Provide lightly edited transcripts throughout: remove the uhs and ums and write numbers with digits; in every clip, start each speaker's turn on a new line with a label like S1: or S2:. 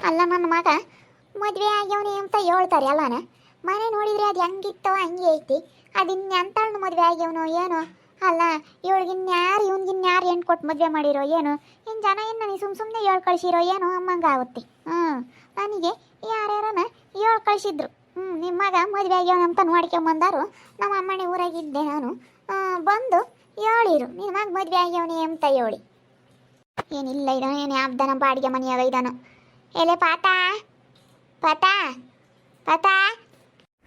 S1: ಅಲ್ಲ ನನ್ನ ಮಗ ಮದುವೆ ಆಗ್ಯವನಿ ಅಂತ ಹೇಳ್ತಾರೆ ಅಲ್ಲನ. ಮನೆ ನೋಡಿದ್ರೆ ಅದು ಹೆಂಗಿತ್ತೋ ಹಂಗೆ ಐತಿ. ಅದು ಇನ್ಯಂತಣ್ಣ ಮದುವೆ ಆಗ್ಯವನೋ ಏನೋ. ಅಲ್ಲ ಇವಳಿಗಿನ್ಯಾರು ಇವ್ನಿಗಿನ್ಯಾರು ಹೆಣ್ಣು ಕೊಟ್ಟು ಮದುವೆ ಮಾಡಿರೋ ಏನೋ. ಇನ್ನು ಜನ ಏನು ನನಗೆ ಸುಮ್ಮನೆ ಹೇಳ್ ಕಳಿಸಿರೋ ಏನೋ ಅಮ್ಮಂಗೆ ಆಗುತ್ತೆ. ನನಗೆ ಯಾರ್ಯಾರನ ಹೇಳ್ ಕಳಿಸಿದ್ರು. ನಿಮ್ಮ ಮಗ ಮದುವೆ ಆಗ್ಯವನ ಅಂತ ನೋಡ್ಕೊಂಬಂದಾರು. ನಮ್ಮ ಅಮ್ಮನೇ ಊರಾಗಿದ್ದೆ ನಾನು. ಬಂದು ಹೇಳಿರು ನಿನ್ನ ಮಗ ಮದುವೆ ಆಗ್ಯವನಿ ಅಂತ ಹೇಳಿ. ಏನಿಲ್ಲ ಇದಾನೋ ಏನು ಯಾವ್ದನ ಬಾಡಿಗೆ ಮನೆಯಾಗ ಇದಾನೋ. ಎಲೆ ಪಾತ ಪಾತ ಪಾತ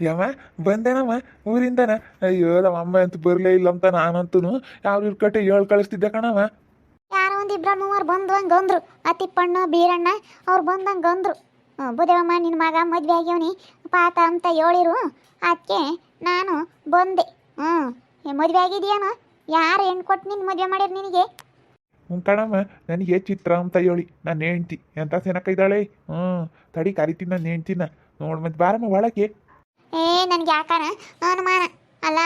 S2: ಯಮ್ಮ ಬಂದೇನಮ್ಮ ಊರಿಂದನ. ಅಯ್ಯೋ ನಮ್ಮ ಅಮ್ಮ ಅಂತೂ ಬರಲೇ ಇಲ್ಲ ಅಂತ ನಾನಂತೂ ಯಾವ ಇವ್ರ ಕಟ್ಟೆ ಹೇಳಿ ಕಳಿಸ್ತಿದ್ದೆ ಕಣವ.
S1: ಯಾರೋ ಒಂದು ಇಬ್ಬರು ಮೂವರು ಬಂದು ಹಂಗೆ ಅಂದ್ರು. ಆ ತಿಪ್ಪಣ್ಣ ಬೀರಣ್ಣ ಅವ್ರು ಬಂದಂಗೆ ಅಂದ್ರು. ಬುದೇವಮ್ಮ ನಿನ್ನ ಮಗ ಮದುವೆ ಆಗ್ಯವನಿ ಪಾತ ಅಂತ ಹೇಳಿರು. ಅದಕ್ಕೆ ನಾನು ಬಂದೆ. ಮದುವೆ ಆಗಿದೆಯೇನೋ. ಯಾರು ಹೆಣ್ಣು ಕೊಟ್ಟು ನಿನ್ನ ಮದುವೆ ಮಾಡ್ಯಾರ ನಿನಗೆ?
S2: ಕಣಮ್ಮ ನನಗೆ ಚಿತ್ರ ಅಂತ ಹೇಳಿ ನಾನು ಹೆಂಡ್ತಿ ಎಂತ ಸೆನಕ ಇದ್ದಾಳೆ. ತಡಿ ಕರಿತೀನಿ ನಾನು ಹೆಂಡ್ತಿನ ನೋಡು ಮತ್ತೆ ಬಾರಮ್ಮ ಒಳಗೆ.
S1: ನನಗೆ ಯಾಕನ ಅನುಮಾನ. ಅಲ್ಲ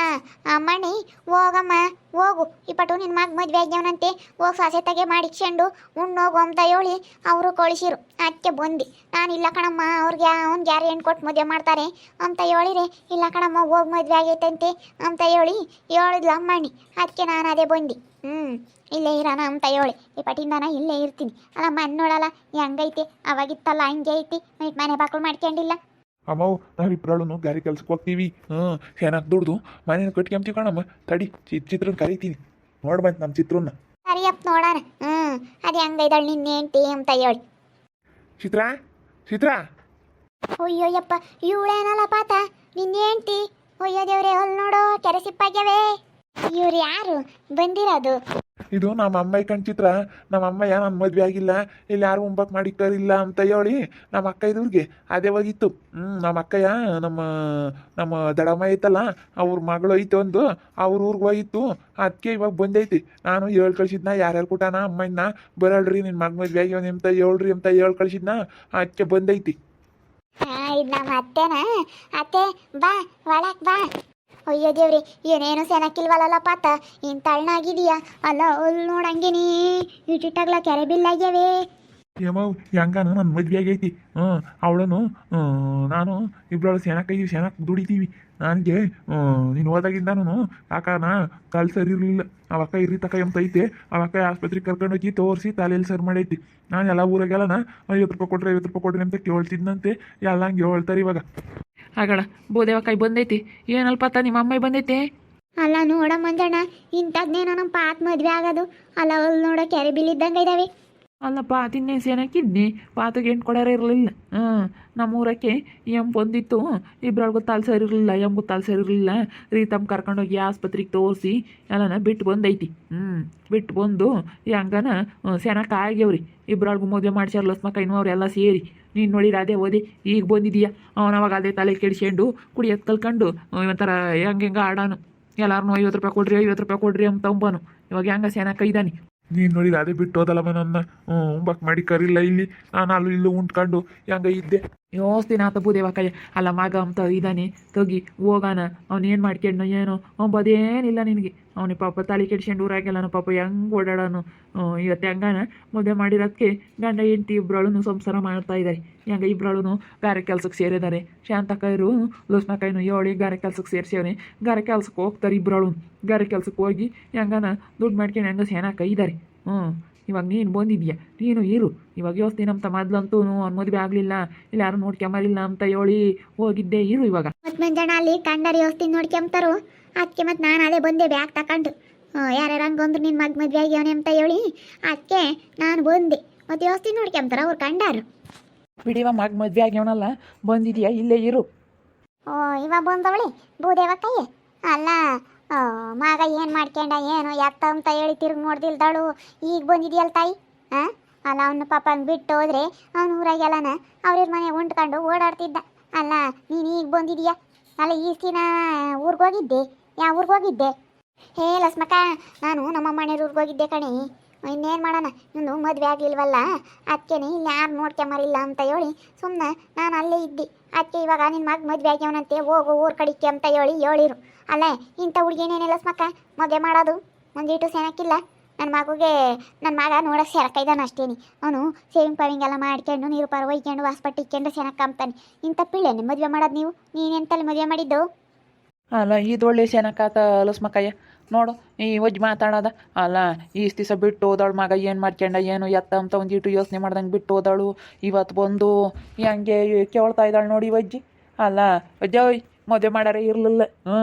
S1: ಅಮ್ಮಣ್ಣಿ ಹೋಗಮ್ಮ ಹೋಗು ಇಪ್ಪಟ್ಟು ನಿನ್ನ ಮಗ ಮದುವೆ ಆಗ್ಯವನಂತೆ ಹೋಗಿ ಸಾಸೆ ತಗೆ ಮಾಡಿಕೊಂಡು ಉಣ್ಣೋಗು ಅಂತ ಹೇಳಿ ಅವರು ಕಳಿಸಿರು. ಅದಕ್ಕೆ ಬಂದು ನಾನು ಇಲ್ಲ ಕಣಮ್ಮ ಅವ್ರಿಗೆ ಅವ್ನಿಗೆ ಯಾರು ಹೆಣ್ಣು ಕೊಟ್ಟು ಮದುವೆ ಮಾಡ್ತಾರೆ ಅಂತ ಹೇಳಿರಿ. ಇಲ್ಲ ಕಣಮ್ಮ ಹೋಗಿ ಮದುವೆ ಆಗೈತಂತೆ ಅಂತ ಹೇಳಿ ಹೇಳಿದ್ಲು ಅಮ್ಮಣ್ಣಿ. ಅದಕ್ಕೆ ನಾನು ಅದೇ ಬಂದು ಇಲ್ಲೇ ಇರೋಣ ಅಂತ ಹೇಳಿ ಈ ಪಟ್ಟಿಂದಾನ ಇಲ್ಲೇ ಇರ್ತೀನಿ. ಅಲ್ಲ ಮನೆ ನೋಡಲ್ಲ ಹೆಂಗೈತಿ ಅವಾಗಿತ್ತಲ್ಲ ಹಂಗೆ ಐತಿ. ಮನೆ ಬಾಕ್ಳು ಮಾಡ್ಕೊಂಡಿಲ್ಲ.
S2: ಅಮ್ಮವು ನಾವಿಬ್ರಳು ಗಾರಿ ಕೆಲ್ಸಕ್ಕೆ ಹೋಗ್ತೀವಿ. ಚೆನ್ನಾಗಿ ದುಡ್ದು ಮನೇನ ಕಟ್ಕೊಂತೀವಿ ಕಣಮ್ಮ. ತಡಿ ಚಿತ್ರನ ಕರಿತೀನಿ ನೋಡ್ ಬಂತು ನಮ್ಮ ಚಿತ್ರನ್ನ.
S1: ಸರಿಯಪ್ಪ ನೋಡೋಣ. ಅದು ಹೆಂಗೈದಳು ನಿನ್ನ ಹೆಂಡ್ತಿ ಅಂತ ಹೇಳಿ.
S2: ಚಿತ್ರ ಚಿತ್ರ
S1: ಅಯ್ಯೋಯ್ಯಪ್ಪ ಇವಳೇನಲ್ಲ ಪಾತ ನಿನ್ನ ಹೆಂಡ್ತಿ. ಅಯ್ಯೋ ದೇವ್ರೆ ಅಲ್ಲಿ ನೋಡೋ ಕೆರೆ ಸಿಪ್ಪಾಗ್ಯವೇ. ಇವ್ರು ಯಾರು ಬಂದಿರೋದು?
S2: ಇದು ನಮ್ಮ ಅಮ್ಮ ಕಣ್ ಚಿತ್ರ. ನಮ್ಮ ಅಮ್ಮಯ್ಯ ನನ್ನ ಮದುವೆ ಆಗಿಲ್ಲ ಇಲ್ಲಿ ಯಾರು ಮುಂಬಕ್ ಮಾಡಿ ಕರಿಲ್ಲ ಅಂತ ಹೇಳಿ ನಮ್ಮ ಅಕ್ಕ ಇದ್ರಿಗೆ ಅದೇ ಹೋಗಿತ್ತು. ನಮ್ಮ ಅಕ್ಕಯ್ಯ ನಮ್ಮ ನಮ್ಮ ದಡಮ್ಮ ಐತಲ್ಲ ಅವ್ರ ಮಗಳು ಐತೆ ಒಂದು ಅವ್ರ ಊರಿಗೆ ಹೋಗಿತ್ತು. ಅದಕ್ಕೆ ಇವಾಗ ಬಂದೈತಿ. ನಾನು ಹೇಳಿ ಕಳ್ಸಿದ್ನ ಯಾರ್ಯಾರು ಕೊಟ್ಟಾನ ಅಮ್ಮಯ್ಯನ ಬರಲ್ರಿ ನಿನ್ನ ಮಗ ಮದುವೆ ಆಗ್ಯವನಿ ಅಂತ ಹೇಳ್ರಿ ಅಂತ ಹೇಳಿ ಕಳ್ಸಿದ್ನ. ಅದಕ್ಕೆ ಬಂದೈತಿ.
S1: ಇದು ನಮ್ಮ ಅತ್ತೆನ. ಅತ್ತೆ ಬಾ ಒಳಕ್ ಬಾ. ಅಯ್ಯೋ ದೇವ್ರಿ ಏನೇನು ಸೆನಕ್ಕಿಲ್ವಲ್ಲ ಪಾತ ಏನು ತಣ್ಣಾಗಿದೀಯಾ? ಅಲ್ಲ ಅಲ್ಲಿ ನೋಡಂಗೇನಿ ಇಟ್ಟಿಟ್ಟಾಗ್ಲ ಕೆರೆ ಬಿಲ್ಲಾಗ್ಯವೇ.
S2: ಯಮವ್ ಹೆಂಗಾನು ನನ್ನ ಮದುವೆ ಆಗೈತಿ. ಅವಳನು ನಾನು ಇಬ್ಬರು ಸೆನಕ್ಕಿದ್ದೀವಿ ಸೆನಕ್ ದುಡಿತೀವಿ. ನನಗೆ ನೀನು ಹೋದಾಗಿಂದಾನು ಯಾಕನ ಕಾಲು ಸರಿ ಇರಲಿಲ್ಲ. ಅವಕ್ಕ ಇರ್ರಿ ತಕ ಎಂತೈತೆ ಅವಕ್ಕ ಆಸ್ಪತ್ರೆಗೆ ಕರ್ಕೊಂಡೋಗಿ ತೋರಿಸಿ ತಲೆಯಲ್ಲಿ ಸರಿ ಮಾಡೈತಿ. ನಾನು ಎಲ್ಲ ಊರಾಗೆಲ್ಲನ 50 ರೂಪಾಯಿ ಕೊಡ್ರಿ 50 ರೂಪಾಯಿ ಕೊಡ್ರಿ ಅಂತ ಕೇಳ್ತಿದ್ದಂತೆ. ಎಲ್ಲ ಹಂಗೆ ಹೇಳ್ತಾರೆ ಇವಾಗ.
S3: ಆಗಳ ಬೋದೇವಕಾಯಿ ಬಂದೈತಿ. ಏನಲ್ಪ ನಿಮ್ಮ ಅಮ್ಮ ಬಂದೈತಿ?
S1: ಅಲ್ಲ ನೋಡ ಮಂಜಣ್ಣ ಇಂಥದ್ನೇನೋ ನಮ್ಮ ಪಾತ ಮದುವೆ ಆಗೋದು. ಅಲ್ಲ ಅಲ್ಲಿ ನೋಡೋ ಕೆರೆ ಬಿಲ್ ಇದ್ದಂಗೆ ಇದಾವೆ.
S3: ಅಲ್ಲಪ್ಪ ತಿನ್ನೇ ಸೇನಕ್ಕಿದ್ನಿ ಪಾತಗೆ ಹೆಣ್ಣು ಕೊಡೋರ ಇರಲಿಲ್ಲ. ನಮ್ಮೂರಕ್ಕೆ ಬಂದಿತ್ತು. ಇಬ್ಬರೊಳಗೂ ತಾಲು ಸರಿ ಇರಲಿಲ್ಲ. ತಾಲು ಸರಿ ಇರಲಿಲ್ಲ ರೀ ತಮ್ಮ ಕರ್ಕೊಂಡೋಗಿ ಆಸ್ಪತ್ರೆಗೆ ತೋರಿಸಿ ಎಲ್ಲನ ಬಿಟ್ಟು ಬಂದೈತಿ. ಬಿಟ್ಟು ಬಂದು ಹಂಗನ ಸೆನಕ ಆಗ್ಯವ್ರಿ. ಇಬ್ಬರೊಳಗೂ ಮದುವೆ ಮಾಡ್ಸ್ಯಾರ ಲಸ್ಮಕ್ಕೈನು ಅವರೆಲ್ಲ ಸೇರಿ. ನೀನು ನೋಡಿರ ಅದೇ ಓದಿ ಈಗ ಬಂದಿದೀಯಾ. ಅವನವಾಗ ಅದೇ ತಲೆ ಕೆಡಿಸ್ಕೊಂಡು ಕುಡಿಯೋದು ಕಲ್ಕೊಂಡು ಒಂಥರ ಹೆಂಗೆ ಆಡಾನು. ಎಲ್ಲಾರನ್ನೂ 50 ರೂಪಾಯಿ ಕೊಡ್ರಿ 50 ರೂಪಾಯಿ ಕೊಡ್ರಿ ಅಂತ ಅಂಬಾನು. ಇವಾಗ ಹೆಂಗ ಸೆನಕ ಇದ್ದಾನೆ.
S2: ನೀನು ನೋಡಿದ ಅದೇ ಬಿಟ್ಟು ಹೋದಲ್ಲಮ್ಮ ನನ್ನ ಉಂಬಕ್ ಮಾಡಿ ಕರಿಲ್ಲ ಇಲ್ಲಿ. ನಾನು ಅಲ್ಲೂ ಇಲ್ಲೂ ಉಂಟ್ಕೊಂಡು ಹೆಂಗ ಇದ್ದೆ.
S3: ದಿನ ಆತ ಬೂದೇವಕಾಯ. ಅಲ್ಲ ಮಗ ಅಂತ ಇದ್ದಾನೆ ತೊಗಿ ಹೋಗಾನ. ಅವ್ನೇನು ಮಾಡ್ಕೊಂಡ ಏನೋ ಅಂಬೋದೇನಿಲ್ಲ ನಿನಗೆ. ಅವನಿಗೆ ಪಾಪ ತಲೆ ಕೆಡ್ಸ್ಕೊಂಡು ಊರಾಗೆಲ್ಲನು ಪಾಪ ಹೆಂಗೆ ಓಡಾಡೋನು. ಇವತ್ತು ಹೆಂಗಾನ ಮದುವೆ ಮಾಡಿರೋದಕ್ಕೆ ಗಂಡ ಹೆಂಡತಿ ಇಬ್ಬರಳು ಸಂಸಾರ ಮಾಡ್ತಾ ಇದ್ದಾರೆ. ಹೆಂಗೆ ಇಬ್ಬರಳು ಗಾರೆ ಕೆಲ್ಸಕ್ಕೆ ಸೇರಿದ್ದಾರೆ. ಶಾಂತಕಾಯರು ಲೋಸ್ಮಕಾಯಿನು ಹೇಳಿ ಗಾರೆ ಕೆಲ್ಸಕ್ಕೆ ಸೇರಿಸ್ಯವ್ರೆ. ಗಾರೆ ಕೆಲ್ಸಕ್ಕೆ ಹೋಗ್ತಾರೆ ಇಬ್ಬರಳು. ಗಾರೆ ಕೆಲ್ಸಕ್ಕೆ ಹೋಗಿ ಹೆಂಗಾನ ದುಡ್ಡು ಮಾಡ್ಕೊಂಡು ಹೆಂಗ ಸೇನಾಕ ಇದ್ದಾರೆ. ಇವಾಗ ನೀನು ಬಂದಿದ್ಯಾ ನೀನು ಇರು. ಇವಾಗ ಯೋಸ್ತಿ ನಮ್ಮ ಮೊದ್ಲಂತೂ ಅವ್ನ ಮದುವೆ ಆಗಲಿಲ್ಲ ಇಲ್ಲ ಯಾರು ನೋಡ್ಕೊಂಬರಿಲ್ಲ ಅಂತ ಹೇಳಿ ಹೋಗಿದ್ದೆ. ಇರು ಇವಾಗ.
S1: ಮತ್ತು ಮಂಜಣ್ಣ ಅಲ್ಲಿ ಕಂಡಾರಿ ಯೋಸ್ತಿ ನೋಡ್ಕೊಂತಾರು. ಅದಕ್ಕೆ ಮತ್ತು ನಾನು ಅದೇ ಬಂದೆ ಬ್ಯಾಗ್ ತಗೊಂಡು. ಯಾರ್ಯಾರು ಹಂಗಂದ್ರು ನಿನ್ನ ಮಗ ಮದುವೆ ಆಗ್ಯವನೆ ಅಂತ ಹೇಳಿ ಅದಕ್ಕೆ ನಾನು ಬಂದೆ. ಮತ್ತು ಯೋಸ್ತಿ ನೋಡ್ಕೊಂತಾರ ಅವ್ರು ಕಂಡಾರು.
S3: ಬಿಡಿವ ಮಗ ಮದುವೆ ಆಗ್ಯವನಲ್ಲ ಬಂದಿದ್ಯಾ ಇಲ್ಲೇ ಇರು.
S1: ಇವಾಗ ಬಂದವಳಿ ಭೂದೇವ ಕೈ. ಅಲ್ಲ ಮಗ ಏನು ಮಾಡ್ಕೊಂಡ ಏನು ಎತ್ತ ಅಂತ ಹೇಳಿ ತಿರುಗಿ ನೋಡ್ದಿಲ್ದಾಳು. ಈಗ ಬಂದಿದ್ಯಲ್ಲ ತಾಯಿ. ಅಲ್ಲ ಅವನು ಪಾಪ ಬಿಟ್ಟು ಹೋದ್ರೆ ಅವನು ಊರಾಗೆಲ್ಲನ ಅವ್ರ ಮನೆ ಉಂಟ್ಕೊಂಡು ಓಡಾಡ್ತಿದ್ದ. ಅಲ್ಲ ನೀನು ಈಗ ಬಂದಿದೀಯಾ? ಅಲ್ಲ ಈ ದಿನ ಊರಿಗೆ ಹೋಗಿದ್ದೆ. ಯಾವ ಊರಿಗೆ ಹೋಗಿದ್ದೆ? ಹೇ ಲಸ್ಮಕ್ಕ ನಾನು ನಮ್ಮ ಮನೆಯವ್ರ ಊರಿಗೆ ಹೋಗಿದ್ದೆ ಕಣಿ. ಇನ್ನೇನು ಮಾಡೋಣ ಇನ್ನು ಮದುವೆ ಆಗಿಲ್ವಲ್ಲ ಅದಕ್ಕೇನೆ ಇಲ್ಲಿ ಯಾರು ನೋಡ್ಕೊಂಬರಿಲ್ಲ ಅಂತ ಹೇಳಿ ಸುಮ್ಮನೆ ನಾನು ಅಲ್ಲೇ ಇದ್ದೆ. ಅದಕ್ಕೆ ಇವಾಗ ನಿನ್ನ ಮಗ ಮದುವೆ ಆಗ್ಯವನಂತೆ ಹೋಗು ಊರು ಕಡಿಕೆ ಅಂತ ಹೇಳಿರು. ಅಲ್ಲೇ ಇಂಥ ಹುಡುಗಿನೇನಿಲ್ಲ ಲಸ್ಮಕ್ಕ ಮದುವೆ ಮಾಡೋದು ಒಂದಿಟ್ಟು ಸೆನಕ್ಕಿಲ್ಲ. ನನ್ನ ಮಗುಗೆ ನನ್ನ ಮಗ ನೋಡೋಕೆ ಸೆರಕ ಇದ್ದಾನೆ ಅಷ್ಟೇನಿ. ಅವನು ಸೇವಿಂಗ್ ಪಾವಿಂಗ್ ಎಲ್ಲ ಮಾಡ್ಕೊಂಡು ನೀರು ಪಾರು ಒಯ್ಕೊಂಡು ವಾಸ್ಪಟ್ಟು ಇಕ್ಕೊಂಡು ಸೆನಕ್ ಕಾಮ್ತಾನೆ. ಇಂಥ ಪಿಳ್ಳೆನೆ ಮದುವೆ ಮಾಡೋದು ನೀವು? ನೀನೆಂತಲ್ಲಿ ಮದುವೆ ಮಾಡಿದ್ದು?
S3: ಅಲ್ಲ ಇದು ಒಳ್ಳೆ ಶನಕಾತ ಲಸ್ಮಕ್ಕಯ್ಯ ನೋಡು ಈ ಒಜ್ಜಿ ಮಾತಾಡೋದ ಅಲ್ಲ ಇಷ್ಟು ದಿವಸ ಬಿಟ್ಟು ಹೋದವಳು ಮಗ ಏನು ಮಾಡ್ಕೊಂಡ ಏನು ಎತ್ತ ಅಂತ ಒಂದಿಟ್ಟು ಯೋಚನೆ ಮಾಡ್ದಂಗೆ ಬಿಟ್ಟು ಹೋದವಳು ಇವತ್ತು ಬಂದು ಹಂಗೆ ಕೇಳ್ತಾ ಇದ್ದಾಳೆ ನೋಡಿ ಒಜ್ಜಿ. ಅಲ್ಲ ಅಜ್ಜಯ್ ಮದುವೆ ಮಾಡಾರೆ ಇರಲಿಲ್ಲ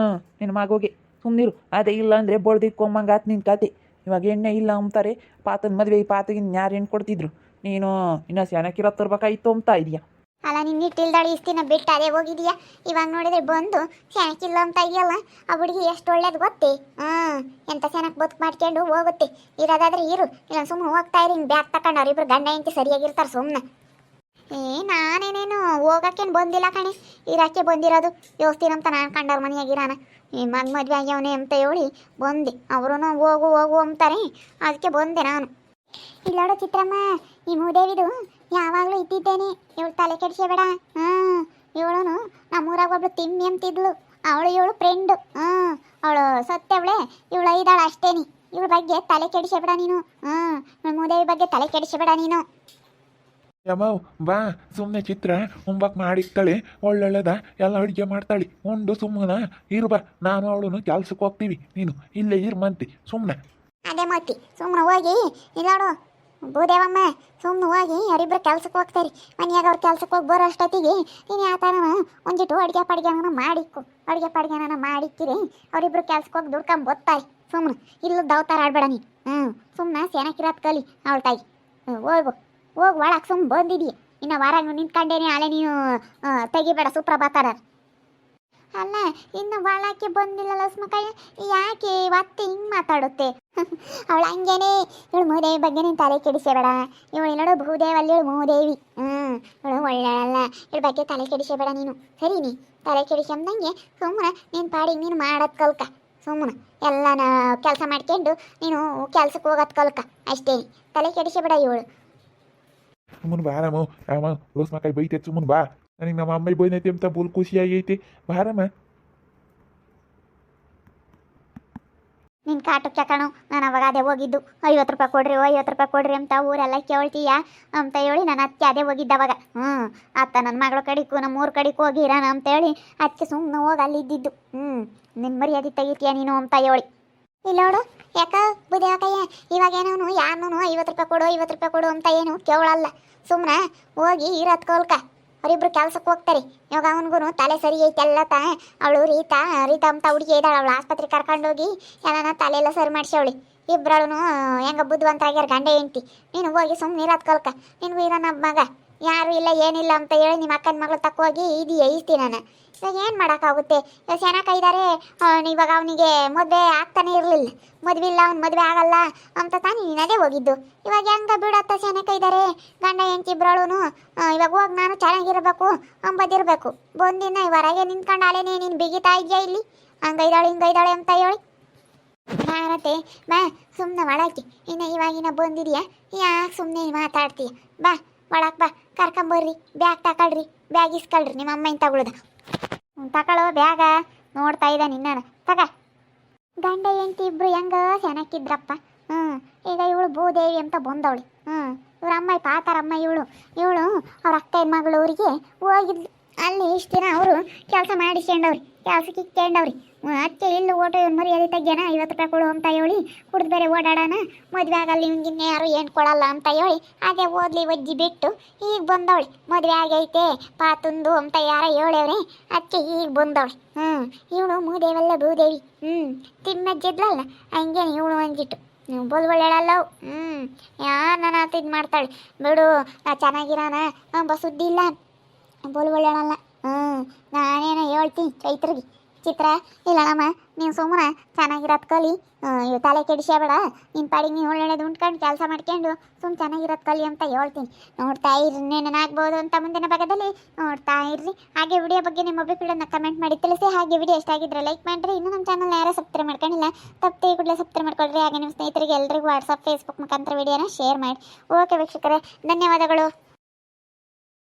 S3: ನಿನ್ನ ಮಗುಗೆ ಸುಮ್ಮನಿರು. ಅದೇ ಇಲ್ಲ ಅಂದರೆ ಬಳ್ದಿಕ್ಕೊಂಬಂಗೆ ಆತು ನಿನ್ನ ಕತೆ. ಇವಾಗ ಎಣ್ಣೆ ಇಲ್ಲ ಅಂತಾರೆ ಪಾತನ ಮದುವೆ ಪಾತಗಿನ ಯಾರು ಹೆಣ್ಣು ಕೊಡ್ತಿದ್ರು? ನೀನು ಇನ್ನೂ ಸೆನಕಿರೋ ತರ್ಬೇಕಾಯ್ತು ಅಂತ ಇದೆಯಾ?
S1: ಅಲ್ಲ ನಿನ್ನ ಇಟ್ಟಿಲ್ದಾಳು ಇಷ್ಟು ದಿನ ಬಿಟ್ಟು ಅದೇ ಹೋಗಿದೀಯಾ, ಇವಾಗ ನೋಡಿದ್ರೆ ಬಂದು ಸೆನಕಿಲ್ಲ ಅಂತ ಇದೆಯಲ್ಲ. ಆ ಹುಡುಗಿ ಎಷ್ಟು ಒಳ್ಳೇದು ಗೊತ್ತೇ. ಎಂಥ ಸೆನಕ್ ಬದುಕು ಮಾಡ್ಕೊಂಡು ಹೋಗುತ್ತೆ. ಇರೋದಾದ್ರೆ ಇರು, ಇಲ್ಲ ಸುಮ್ಮನೆ ಹೋಗ್ತಾ ಇರಿ. ಹಿಂಗೆ ಬ್ಯಾಗ್ ತಗೊಂಡು ಅವ್ರಿಬ್ರು ಗಂಡ ಹೆಂಡತಿ ಸರಿಯಾಗಿರ್ತಾರೆ ಸುಮ್ಮನೆ. ನಾನೇನೇನು ಹೋಗಕ್ಕೇನು ಬಂದಿಲ್ಲ ಕಣೆ, ಇರೋಕ್ಕೆ ಬಂದಿರೋದು. ಯೋಸ್ತೀನಿ ಅಂತ ನಾನು ಕಂಡವ್ರ ಮನೆಯಾಗಿರಾನ ಈ ಮದುವೆ ಆಗ್ಯವನೇ ಅಂತ ಹೇಳಿ ಬಂದೆ. ಅವರು ಹೋಗು ಹೋಗು ಅಂತಾರೆ, ಅದಕ್ಕೆ ಬಂದೆ ನಾನು. ಇಲ್ಲೋಡು ಚಿತ್ರಮ್ಮ, ಈ ಮೂದೇವಿದು ಯಾವಾಗಲೂ ಇದ್ದಿದ್ದೇನೆ. ಇವಳು ತಲೆ ಕೆಡಿಸಬೇಡ. ಇವಳು ನಮ್ಮೂರಾಗ ಒಬ್ಳು ತಿಮ್ಮಿ ಅಂತಿದ್ಲು, ಇವಳು ಫ್ರೆಂಡು. ಅವಳು ಸತ್ತವಳೆ, ಇವಳು ಐದಾಳು ಅಷ್ಟೇನಿ. ಇವಳ ಬಗ್ಗೆ ತಲೆ ಕೆಡಿಸಬೇಡ ನೀನು. ಮೂದೇವಿ ಬಗ್ಗೆ ತಲೆ ಕೆಡಿಸಬೇಡ ನೀನು.
S2: ಯಮ್ಮವ್ ಬಾ ಸುಮ್ಮನೆ ಚಿತ್ರ ಉಂಬಕ್ ಮಾಡಿಕ್ತಾಳೆ, ಒಳ್ಳೊಳ್ಳೆದ ಎಲ್ಲ ಅಡುಗೆ ಮಾಡ್ತಾಳೆ. ಉಂಡು ಸುಮ್ಮನ ಇರು ಬಾ, ನಾನು ಅವಳು ಕೆಲ್ಸಕ್ಕೆ ಹೋಗ್ತೀವಿ, ನೀನು ಇಲ್ಲೇ ಇರ್ಮಂತಿ ಸುಮ್ಮನೆ.
S1: ಅದೇ ಮತ್ತಿ ಸುಮ್ಮನೆ ಹೋಗಿ ಇಲ್ಲೋಡು ಭೂದೇವಮ್ಮ, ಸುಮ್ಮನೆ ಹೋಗಿ ಅವರಿಬ್ರು ಕೆಲ್ಸಕ್ಕೆ ಹೋಗ್ತಾರೆ. ಮನೆಯಾಗ ಅವ್ರು ಕೆಲ್ಸಕ್ಕೆ ಹೋಗಿ ಬರೋ ಅಷ್ಟೊತ್ತಿಗೆ ನೀನು ಯಾವ ಥರ ಒಂದಿಟ್ಟು ಅಡುಗೆ ಪಡ್ಗೆನ ಮಾಡಿಕ್ಕು. ಅಡುಗೆ ಪಡ್ಗೆನ ಮಾಡಿಕ್ಕಿರಿ ಅವರಿಬ್ರು ಕೆಲ್ಸಕ್ಕೆ ಹೋಗಿ ದುಡ್ಕೊಂಡ್ ಬರ್ತಾರೆ. ಸುಮ್ಮನೆ ಇಲ್ಲೂ ದವತಾರ ಆಡ್ಬೇಡ ನೀನು. ಸುಮ್ಮನೆ ಸೆನಕಿರೋದು ಕಲಿ ಅವಳ ತಾಯಿ. ಹೋಗು ಹೋಗಿ ಒಳಗೆ ಸುಮ್ಮನೆ ಬಂದಿದೀಯ. ಇನ್ನು ಹೊರಗೆ ನಿಂತ್ಕೊಂಡೇನೆ ಅಲೆ ನೀನು ತೆಗಿಬೇಡ ಸುಪ್ರಭಾತಾರ. ಅಲ್ಲ ಇನ್ನು ಒಳಕ್ಕೆ ಬಂದಿಲ್ಲ ಲಸ್ಮಕ್ಕಯ್ಯ, ಯಾಕೆ ಇವತ್ತು ಹಿಂಗೆ ಮಾತಾಡುತ್ತೆ? ಅವಳು ಹಂಗೇನೆ. ಇವಳು ಮೂದೇವಿ ಬಗ್ಗೆ ನೀನು ತಲೆ ಕೆಡಿಸಬೇಡ. ಇವಳು ನೋಡು ಭೂದೇವಲ್ಲಿ ಇವಳು ಮೂದೇವಿ. ಇವಳು ಒಳ್ಳೆಯಲ್ಲ, ಇವಳ ಬಗ್ಗೆ ತಲೆ ಕೆಡಿಸಬೇಡ ನೀನು. ಸರಿನಿ, ತಲೆ ಕೆಡಿಸಂದಂಗೆ ಸುಮ್ಮನೆ ನೀನು ಪಾಡಿಗೆ ನೀನು ಮಾಡೋದು ಕಲ್ಕ. ಸುಮ್ಮನೆ ಎಲ್ಲನ ಕೆಲಸ ಮಾಡ್ಕೊಂಡು ನೀನು ಕೆಲ್ಸಕ್ಕೆ ಹೋಗೋದು ಕಲ್ಕ ಅಷ್ಟೇ. ತಲೆ ಕೆಡಿಸಬೇಡ ಇವಳು.
S2: ಸುಮ್ಮನೆ ಬಾರಮ್ಮ, ರಾಮ ರೋಸ್ ಮಕಾಯಿ ಬೈತೈತೆ. ಸುಮ್ಮನೆ ಬಾ, ನನಗೆ ನಮ್ಮ ಅಮ್ಮ ಬೈನೈತಿ ಅಂತ ಬುಲ್ ಖುಷಿಯಾಗೈತಿ. ಬಾರಮ್ಮ.
S1: ನಿನ್ನ ಕಾಟಕ್ಕೆ ಕಣು, ನಾನು ಅವಾಗ ಅದೇ ಹೋಗಿದ್ದು. 50 ರೂಪಾಯಿ ಕೊಡ್ರಿ 50 ರೂಪಾಯಿ ಕೊಡ್ರಿ ಅಂತ ಊರೆಲ್ಲ ಕೇಳ್ತೀಯ ಅಂತ ಹೇಳಿ ನಾನು ಅದಕ್ಕೆ ಅದೇ ಹೋಗಿದ್ದೆ ಅವಾಗ. ಅತ್ತ ನನ್ನ ಮಗಳ ಕಡಿಕು ನಮ್ಮ ಊರ ಕಡಿಕು ಹೋಗಿರಾನ ಅಂತ ಹೇಳಿ ಅದಕ್ಕೆ ಸುಮ್ಮನೆ ಹೋಗಿ ಅಲ್ಲಿದ್ದಿದ್ದು. ನಿನ್ನ ಮರ್ಯಾದೆ ತೆಗಿತೀಯ ನೀನು ಅಂತ ಹೇಳಿ. ಇಲ್ಲ ನೋಡು ಯಾಕ ಬುದ್ಧಿಯಾಕಯ್ಯ, ಇವಾಗೇನವನು ಯಾರನೂ 50 ರೂಪಾಯಿ ಕೊಡು 50 ರೂಪಾಯಿ ಕೊಡು ಅಂತ ಏನು ಕೇಳಲ್ಲ. ಸುಮ್ಮನೆ ಹೋಗಿ ಇರೋದು ಕೋಲ್ಕ. ಅವರಿಬ್ರು ಕೆಲ್ಸಕ್ಕೆ ಹೋಗ್ತಾರೆ. ಇವಾಗ ಅವನಿಗೂ ತಲೆ ಸರಿ ಐತೆ ಎಲ್ಲ ಅವಳು ರೀತಾ ಅಂತ ಹುಡುಗಿ ಇದ್ದಾಳೆ. ಅವಳು ಆಸ್ಪತ್ರೆಗೆ ಕರ್ಕೊಂಡೋಗಿ ಎಲ್ಲನ ತಲೆ ಎಲ್ಲ ಸರಿ ಮಾಡಿಸವಳಿ. ಇಬ್ಬರಳು ಹೆಂಗ ಬುದ್ಧಿವಂತರಾಗ್ಯಾರ ಗಂಡ ಹೆಂಡ್ತಿ. ನೀನು ಹೋಗಿ ಸುಮ್ಮನೆ ಇರೋದು ಕಲ್ಕ. ನಿನಗೂ ಇರೋ ನಮ್ಮ ಮಗ ಯಾರು ಇಲ್ಲ ಏನಿಲ್ಲ ಅಂತ ಹೇಳಿ ನಿಮ್ಮ ಅಕ್ಕನ ಮಗಳು ತಕ್ಕೋಗಿ ಇದೆಯಾ ಇಸ್ತಿ ನಾನು. ಇವಾಗ ಏನು ಮಾಡೋಕ್ಕಾಗುತ್ತೆ? ಇವಾಗ ಚೆನ್ನಾಗಿ ಇದ್ದಾರೆ. ಇವಾಗ ಅವನಿಗೆ ಮದುವೆ ಆಗ್ತಾನೆ ಇರಲಿಲ್ಲ. ಮದುವೆ ಇಲ್ಲ, ಅವ್ನು ಮದುವೆ ಆಗಲ್ಲ ಅಂತ ತಾನೇ ನೀನು ಅದೇ ಹೋಗಿದ್ದು. ಇವಾಗ ಹೆಂಗ ಬಿಡತ್ತ ಚೆನ್ನಾಗಿ ಇದ್ದಾರೆ ಗಂಡ ಹೆಂಡತಿ ಇಬ್ಬರಳು. ಇವಾಗ ಹೋಗಿ ನಾನು ಚೆನ್ನಾಗಿರ್ಬೇಕು ಅಂಬದಿರಬೇಕು. ಬಂದಿನ ಹೊರಗೆ ನಿಂತ್ಕೊಂಡು ಅಲೇನೇ ನೀನು ಬಿಗಿತಾ ಇದೆಯಾ ಇಲ್ಲಿ? ಹಂಗೈದಾಳೆ ಹಿಂಗೈದಾಳೆ ಅಂತ ಹೇಳಿ ಭಾರತೆ. ಬಾ ಸುಮ್ಮನೆ ಒಳಕ್ಕೆ. ಇನ್ನು ಇವಾಗಿನ ಬಂದಿದೆಯಾ, ಯಾಕೆ ಸುಮ್ಮನೆ ಮಾತಾಡ್ತೀಯ? ಬಾ ಒಳಕ್ಕೆ ಬಾ, ಕರ್ಕೊಂಬರ್ರಿ. ಬ್ಯಾಗ್ ತಗೊಳ್ರಿ, ಬ್ಯಾಗ್ ಇಸ್ಕೊಳ್ರಿ. ನಿಮ್ಮ ಅಮ್ಮನ ತಗೊಳ್ದ ತಗೊಳ್ಳೋ ಬ್ಯಾಗ. ನೋಡ್ತಾ ಇದ್ದ ನಿನ್ನ ತಗ. ಗಂಡ ಹೆಂಡತಿ ಇಬ್ರು ಹೆಂಗ ಚೆನ್ನಾಗಿದ್ರಪ್ಪ. ಈಗ ಇವಳು ಭೂದೇವಿ ಅಂತ ಬಂದವಳು. ಇವ್ರ ಅಮ್ಮ ಪಾತಾರಮ್ಮ. ಇವಳು ಅವ್ರ ಅಕ್ಕ ಮಗಳು ಊರಿಗೆ ಹೋಗಿದ್ಲು. ಅಲ್ಲಿ ಇಷ್ಟು ದಿನ ಅವರು ಕೆಲಸ ಮಾಡಿಸ್ಕೊಂಡವ್ರಿ, ಕೆಲಸಕ್ಕೆ ಇಕ್ಕೊಂಡವ್ರಿ. ಅದಕ್ಕೆ ಇಲ್ಲಿ ಓಟೋ ಮರ್ಯಾದೆ ತೆಗ್ಯಾನ 50 ರೂಪಾಯಿ ಕೊಡು ಅಂತ ಹೇಳಿ ಕುಡ್ದು ಬೇರೆ ಓಡಾಡೋಣ. ಮದುವೆ ಆಗಲ್ಲ ಇವ್ನಿಗಿನ್ನ ಯಾರು ಏನು ಕೊಡಲ್ಲ ಅಂತ ಹೇಳಿ ಹಾಗೆ ಓದ್ಲಿ ಒಜ್ಜಿ ಬಿಟ್ಟು ಈಗ ಬಂದವಳೆ. ಮದುವೆ ಆಗೈತೆ ಪಾತುಂದು ಅಂತ ಯಾರ ಹೇಳವ್ರಿ, ಅದಕ್ಕೆ ಈಗ ಬಂದವಳೆ. ಇವಳು ಮೂದೇವಲ್ಲ ಭೂದೇವಿ. ತಿಮ್ಮಜ್ಜಿದ್ಲಲ್ಲ ಹಂಗೇನು ಇವಳು ಅಂಜಿಟ್ಟು ಬೊಲ್ಗೊಳ್ಳೆಳಲ್ಲ. ಯಾರು ನನ್ನ ಆತ ಇದು ಮಾಡ್ತಾಳೆ ಬಿಡು. ಚೆನ್ನಾಗಿರೋಣ ಅಂಬ ಸುದ್ದಿ ಇಲ್ಲ. ಬೊಲ್ಗೊಳ್ಳೆಳಲ್ಲ. ನಾನೇನೋ ಹೇಳ್ತೀನಿ ಚೈತ್ರಿಗೆ. ಚಿತ್ರ ಇಲ್ಲ ನಮ್ಮ ನೀನು ಸುಮ್ಮನೆ ಚೆನ್ನಾಗಿರೋದು ಕಲಿ. ತಲೆ ಕೆಡಿಸಬೇಡ. ನಿನ್ನ ಪಾಡಿಗೆ ನೀನು ಒಳ್ಳೆಯದು ಉಂಟ್ಕೊಂಡು ಕೆಲಸ ಮಾಡ್ಕೊಂಡು ಸುಮ್ಮನೆ ಚೆನ್ನಾಗಿರೋದು ಕಲಿ ಅಂತ ಹೇಳ್ತೀನಿ. ನೋಡ್ತಾ ಇರ್ರಿ, ನೆನನಾಗ್ಬೋದು ಅಂತ ಮುಂದಿನ ಭಾಗದಲ್ಲಿ ನೋಡ್ತಾ ಇರ್ರಿ. ಹಾಗೆ ವಿಡಿಯೋ ಬಗ್ಗೆ ನಿಮ್ಮ ಅಭಿಪ್ರಾಯನ ಕಮೆಂಟ್ ಮಾಡಿ ತಿಳಿಸಿ. ಹಾಗೆ ವಿಡಿಯೋ ಇಷ್ಟ ಆಗಿದ್ರೆ ಲೈಕ್ ಮಾಡಿರಿ. ಇನ್ನೂ ನಮ್ಮ ಚಾನಲ್ ಯಾರೋ ಸಬ್ಸ್ಕ್ರೈಬ್ ಮಾಡ್ಕೊಂಡಿಲ್ಲ, ತಪ್ಪೇ ಕೂಡಲೇ ಸಬ್ಸ್ಕ್ರೈಬ್ ಮಾಡ್ಕೊಳ್ರಿ. ಹಾಗೆ ನಿಮ್ಮ ಸ್ನೇಹಿತರಿಗೆ ಎಲ್ಲರಿಗೂ ವಾಟ್ಸಪ್ ಫೇಸ್ಬುಕ್ ಮುಖಾಂತರ ವಿಡಿಯೋನ ಶೇರ್ ಮಾಡಿ. ಓಕೆ ವೀಕ್ಷಕರೇ, ಧನ್ಯವಾದಗಳು.